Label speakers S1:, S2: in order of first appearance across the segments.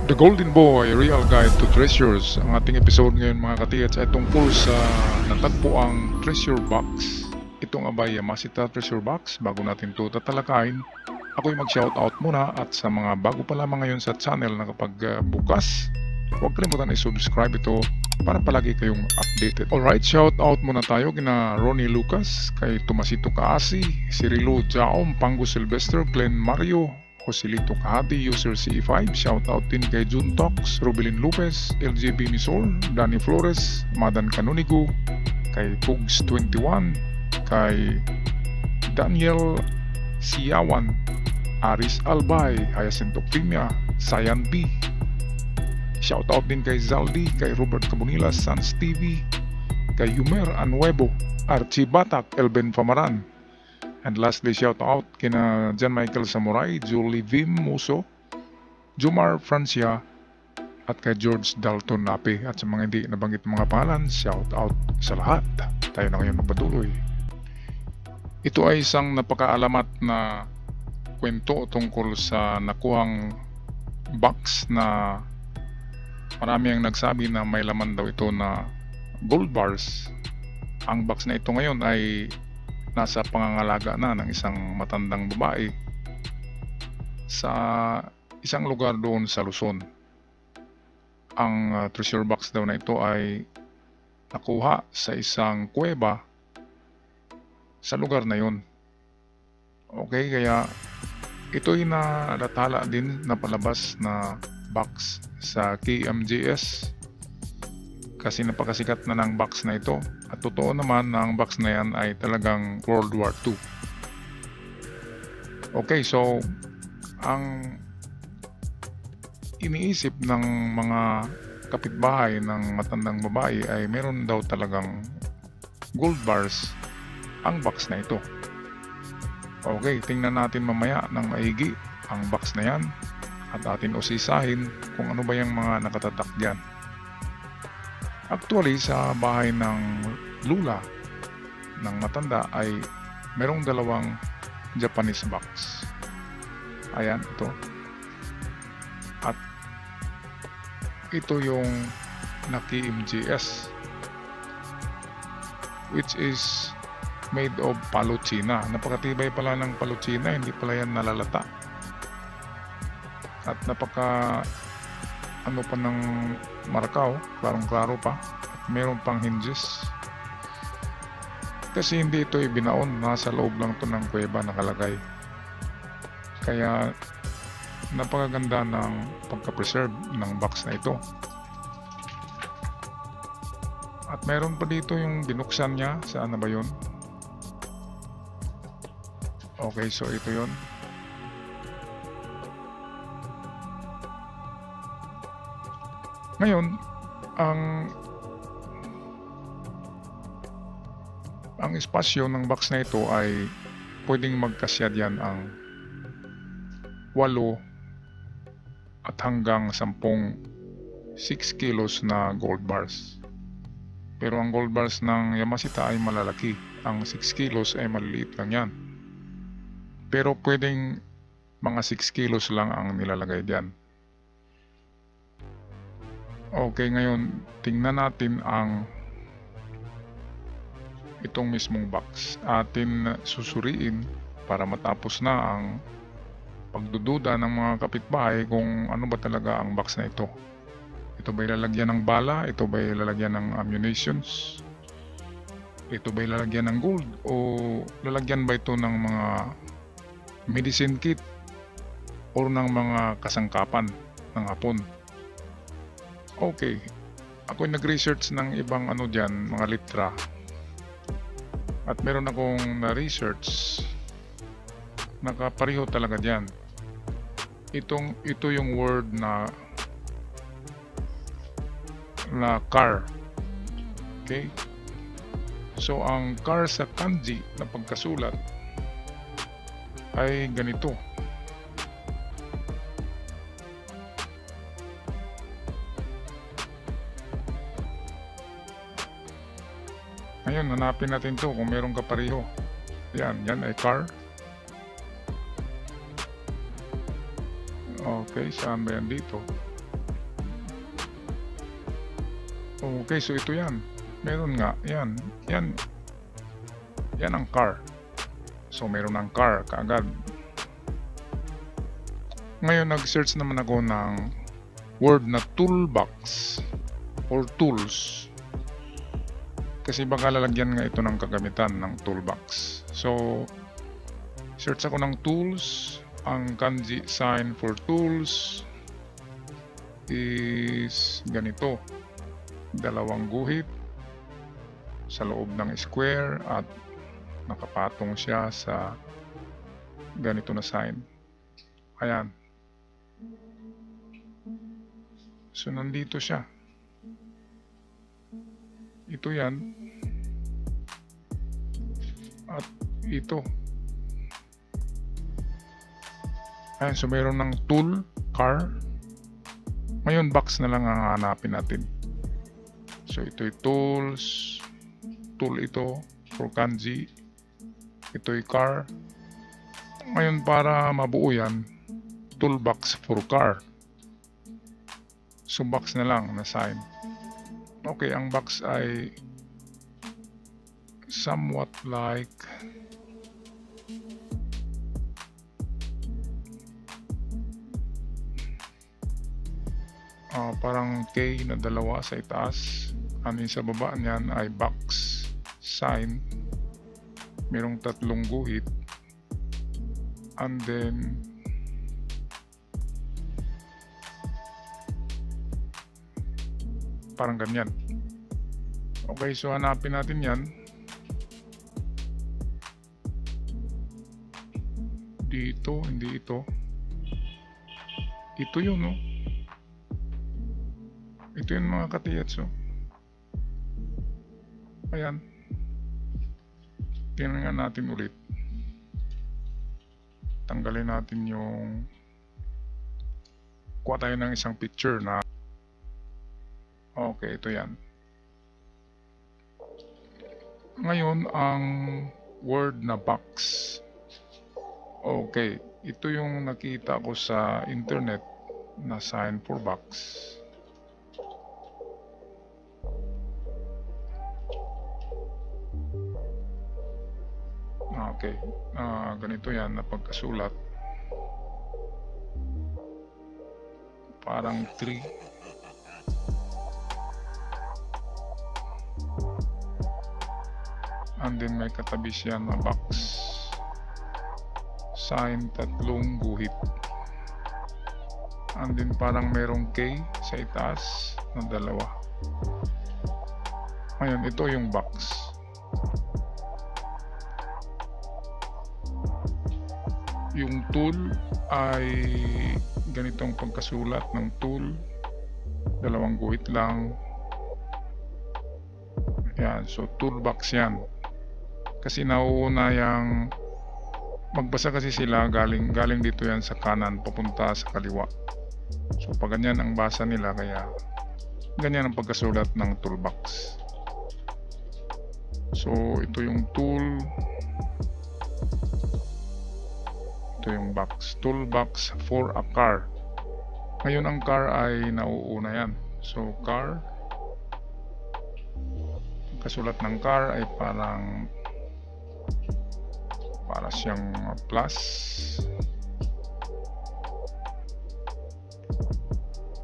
S1: The Golden Boy, Real Guide to Treasures. Ang ating episode ngayon mga katiyats ay tungkol sa natagpuang treasure box. Itong abay Yamashita treasure box. Bago natin ito tatalakayin, ako'y mag-shoutout muna at sa mga bago pa lamang ngayon sa channel na kapag bukas, huwag kalimutan i-subscribe ito para palagi kayong updated. Alright, shoutout muna tayo kina Ronnie Lucas, kay Tomasito Kaasi, Cirilo Jaom, Pango Sylvester, Glenn Mario, Joselito Kahati, user CE5, shoutout din kay June Tox, Rubilin Lopez, LJB Misol, Danny Flores, Madan Canonigo, kay Pugs21, kay Daniel Siawan, Aris Albay, Hyacinth Octimia, Sayan B, shoutout din kay Zaldi, kay Robert Cabonilas, Sans TV, kay Yumer Anuevo, Archie Batak, Elben Famaran. And lastly, shout out kina John Michael Samurai, Julie Vim Muso, Jumar Francia, at kay George Dalton Nape. At sa mga hindi nabanggit mga pangalan, shout out sa lahat. Tayo na ngayon magpatuloy. Ito ay isang napakaalamat na kwento tungkol sa nakuhang box na marami ang nagsabi na may laman daw ito na gold bars. Ang box na ito ngayon ay nasa pangangalaga na ng isang matandang babae sa isang lugar doon sa Luzon. Ang treasure box daw na ito ay nakuha sa isang kuweba sa lugar na yun. Okay, kaya ito'y nalathala din na palabas na box sa KMJS kasi napakasikat na ng box na ito. At totoo naman na ang box na yan ay talagang World War II. Okay, so ang iniisip ng mga kapitbahay ng matandang babae ay meron daw talagang gold bars ang box na ito. Okay, tingnan natin mamaya ng maigi ang box na yan at atin usisahin kung ano ba yung mga nakatatak dyan. Actually, sa bahay ng lula ng matanda ay merong dalawang Japanese box. Ayan, ito. At ito yung Naki MGS, which is made of paluchina. Napakatibay pala ng paluchina, hindi pala yan nalalata. At napaka ano pa ng markaw, klarong-klaro pa, at meron pang hinges. Kasi hindi ito ibinaon, nasa loob lang ito ng kuweba nakalagay. Kaya napakaganda ng pagka-preserve ng box na ito. At meron pa dito yung binuksan niya, saan na ba yun? Okay, so ito yun. Ngayon, ang espasyo ng box na ito ay pwedeng magkasya diyan ang 8 at hanggang 10 6 kilos na gold bars. Pero ang gold bars ng Yamashita ay malalaki. Ang 6 kilos ay maliliit lang yan. Pero pwedeng mga 6 kilos lang ang nilalagay diyan. Okay, ngayon tingnan natin ang itong mismong box. Atin susuriin para matapos na ang pagdududa ng mga kapitbahay kung ano ba talaga ang box na ito. Ito ba ilalagyan ng bala? Ito ba ilalagyan ng ammunitions? Ito ba ilalagyan ng gold? O lalagyan ba ito ng mga medicine kit o ng mga kasangkapan ng hapon? Okay, ako nag-research ng ibang ano dyan, mga litra. At meron akong na-research, nakapareho talaga dyan. Ito yung word na car. Okay? So, ang car sa kanji na pagkasulat ay ganito. Ngayon, hanapin natin to kung merong kapareho. Yan ay car. Okay, saan ba yan dito? Okay, so ito yan. Meron nga, yan. Yan ang car. So meron ng car kaagad. Ngayon nag-search naman ako ng word na toolbox or tools. Kasi baka lalagyan nga ito ng kagamitan ng toolbox. So search ako ng tools. Ang kanji sign for tools is ganito. 2 guhit sa loob ng square at nakapatong siya sa ganito na sign. Ayan. So nandito siya. Ito yan. At ito. Ayan, so mayroon ng tool, car. Ngayon box na lang ang hanapin natin. So ito'y tools, tool ito for kanji, ito'y car. Ngayon para mabuo yan, toolbox for car. So box na lang na sign. Okay, ang box ay somewhat like parang K na 2 sa itaas. Ano sa baba niyan ay box sign. Merong 3 guhit. And then parang ganyan. Okay, so hanapin natin yan. Dito, hindi ito. Ito yun, no? Ito yun mga katiyatso. Ayan. Tingnan nga natin ulit. Tanggalin natin yung kuha tayo ng isang picture na okay, ito yan. Ngayon ang word na box. Okay, ito yung nakita ko sa internet na sign for box. Okay, ganito yan na pagkasulat. Parang 3. And then may katabi siya na box. Sign 3 guhit. And then parang merong K sa itaas na 2. Ngayon, ito yung box. Yung tool ay ganitong pagkasulat ng tool. 2 guhit lang. Yan, so toolbox yan. Kasi nauuna yung magbasa kasi sila galing dito yan sa kanan papunta sa kaliwa. So pag ganyan ang basa nila, kaya ganyan ang pagkasulat ng toolbox. So ito yung tool. Ito yung box, toolbox for a car. Ngayon ang car ay nauuna yan. So car, kasulat ng car ay para siyang plus.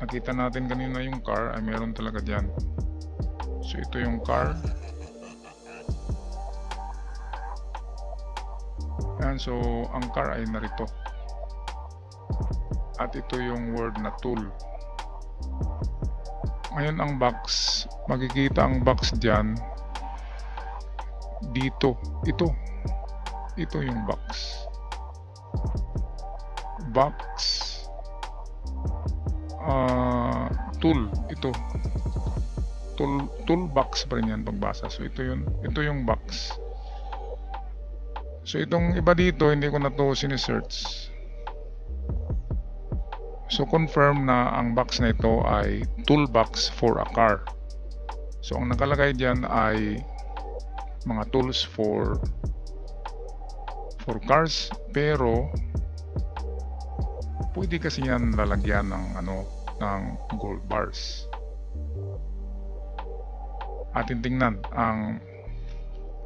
S1: Nakita natin kanina yung car ay meron talaga dyan. So ito yung car. Yan, so ang car ay narito. At ito yung word na tool. Ngayon ang box, makikita ang box dyan dito. Ito yung box. Tool, ito. Toolbox pa rin yan pagbasa. So ito yung box. So itong iba dito, hindi ko na to sinesearch. So confirm na ang box na ito ay toolbox for a car. So ang nakalagay dyan ay mga tools for cars, pero pwede kasi yan lalagyan ng ng gold bars. atin tingnan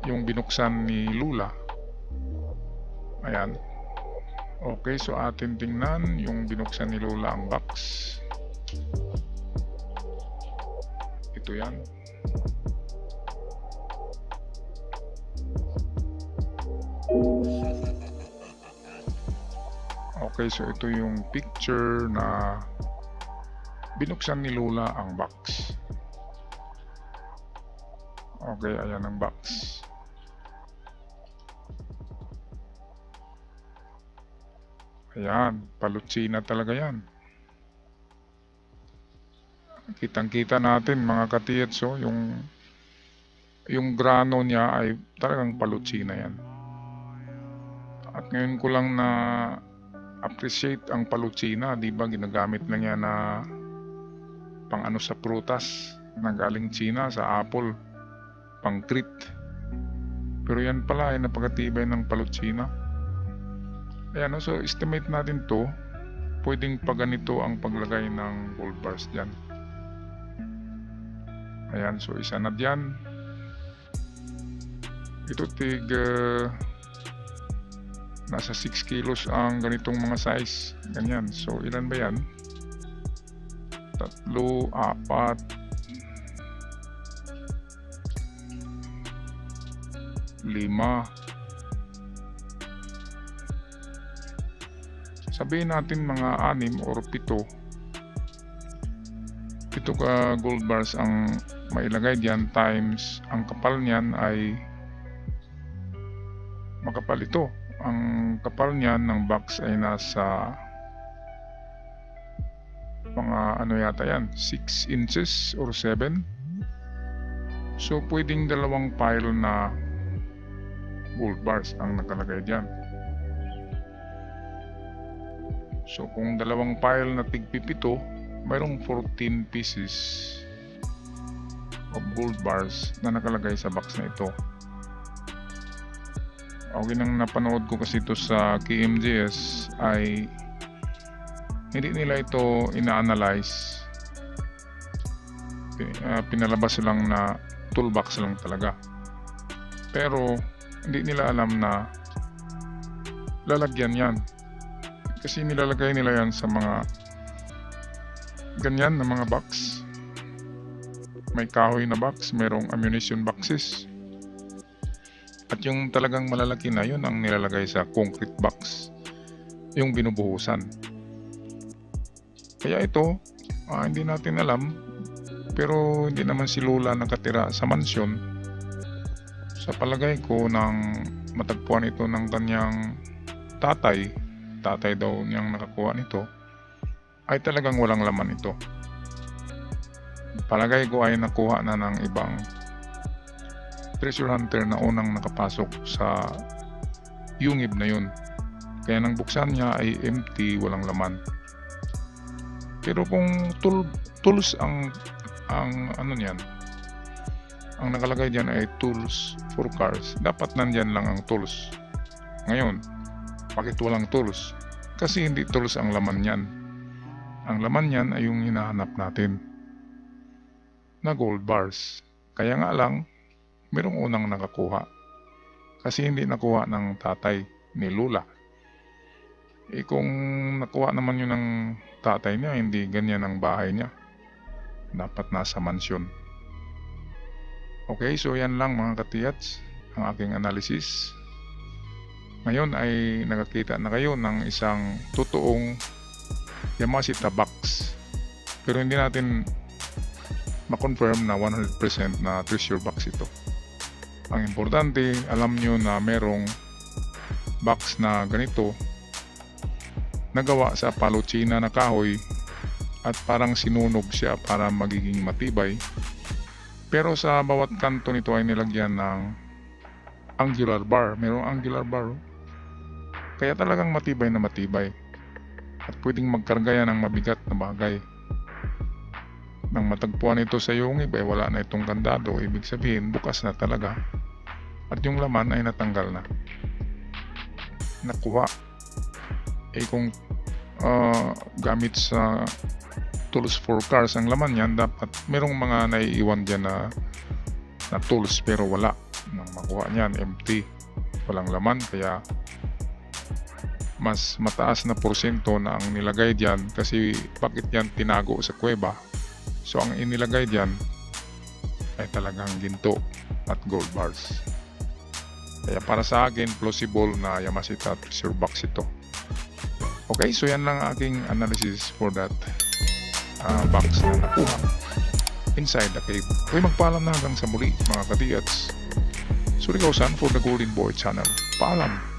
S1: yung binuksan ni Lula. Ayan. Okay, so atin tingnan yung binuksan ni Lula ang box. Ito yan. Okay, so ito yung picture na binuksan ni Lula ang box. Okay, ayan ang box. Ayan, palutsina talaga yan. Kitang-kita natin mga katiyets, so yung grano niya ay talagang palutsina yan. At ngayon ko lang na appreciate ang palutsina, di ba? Ginagamit lang yan na pang ano sa prutas na galing China, sa apple, pang treat. Pero yan pala ay napakatibay ng palutsina. Ayan, so estimate natin to, pwedeng pa ganito ang paglagay ng gold bars dyan. Ayan, so isa na dyan. Ito nasa 6 kilos ang ganitong mga size. Ganyan, so ilan ba yan? 3, 4, 5. Sabihin natin mga 6 or 7. 7 ka gold bars ang mailagay diyan, times ang kapal niyan ay makapal ito. Ang kapal niyan ng box ay nasa mga ano yata yan, 6 inches or 7. So pwedeng 2 pile na gold bars ang nakalagay diyan. So kung 2 pile na tig-7, mayroong 14 pieces of gold bars na nakalagay sa box na ito. Okay, nang napanood ko kasi ito sa KMJS ay hindi nila ito ina-analyze. Pinalabas lang na toolbox lang talaga. Pero hindi nila alam na lalagyan yan. Kasi nilalagay nila yan sa mga ganyan na mga box. May kahoy na box, merong ammunition boxes. At yung talagang malalaki na yun ang nilalagay sa concrete box, yung binubuhusan. Kaya ito, hindi natin alam, pero hindi naman si Lula nakatira sa mansyon. Sa palagay ko, nang matagpuan ito ng kanyang tatay daw niyang nakakuha nito, ay talagang walang laman ito. Palagay ko ay nakuha na ng ibang treasure hunter na unang nakapasok sa yungib na yun. Kaya nang buksan niya ay empty, walang laman. Pero kung tools ang ano niyan, ang nakalagay diyan ay tools for cars, dapat nandyan lang ang tools. Ngayon, bakit walang tools? Kasi hindi tools ang laman niyan. Ang laman niyan ay yung hinahanap natin na gold bars. Kaya nga lang, merong unang nakakuha. Kasi hindi nakuha ng tatay ni Lula. Kung nakuha naman yun ng tatay niya, hindi ganyan ang bahay niya. Dapat nasa mansyon. Okay, so yan lang mga katiyats, ang aking analysis. Ngayon ay nakakita na kayo ng isang totoong Yamashita box. Pero hindi natin ma-confirm na 100% na treasure box ito. Ang importante, alam nyo na merong box na ganito nagawa sa palutsina na kahoy at parang sinunog siya para magiging matibay. Pero sa bawat kanto nito ay nilagyan ng angular bar. Merong angular bar. Kaya talagang matibay na matibay. At pwedeng magkarga yan ng mabigat na bagay. Nang matagpuan ito sa yungib ay wala na itong kandado. Ibig sabihin bukas na talaga. At yung laman ay natanggal na. Nakuha. Kung gamit sa tools for cars ang laman yan, dapat merong mga naiiwan dyan na na tools pero wala. Nang makuha niyan, empty, walang laman, kaya mas mataas na porsyento na ang nilagay diyan kasi bakit yan tinago sa kuweba. So ang inilagay diyan ay talagang ginto at gold bars. Kaya para sa akin, plausible na Yamashita treasure box ito. Okay, so yan lang aking analysis for that box na nakuha inside the cave. Okay, magpaalam na hanggang sa muli mga kadiyats. Surigao San for the Golden Boy Channel. Paalam!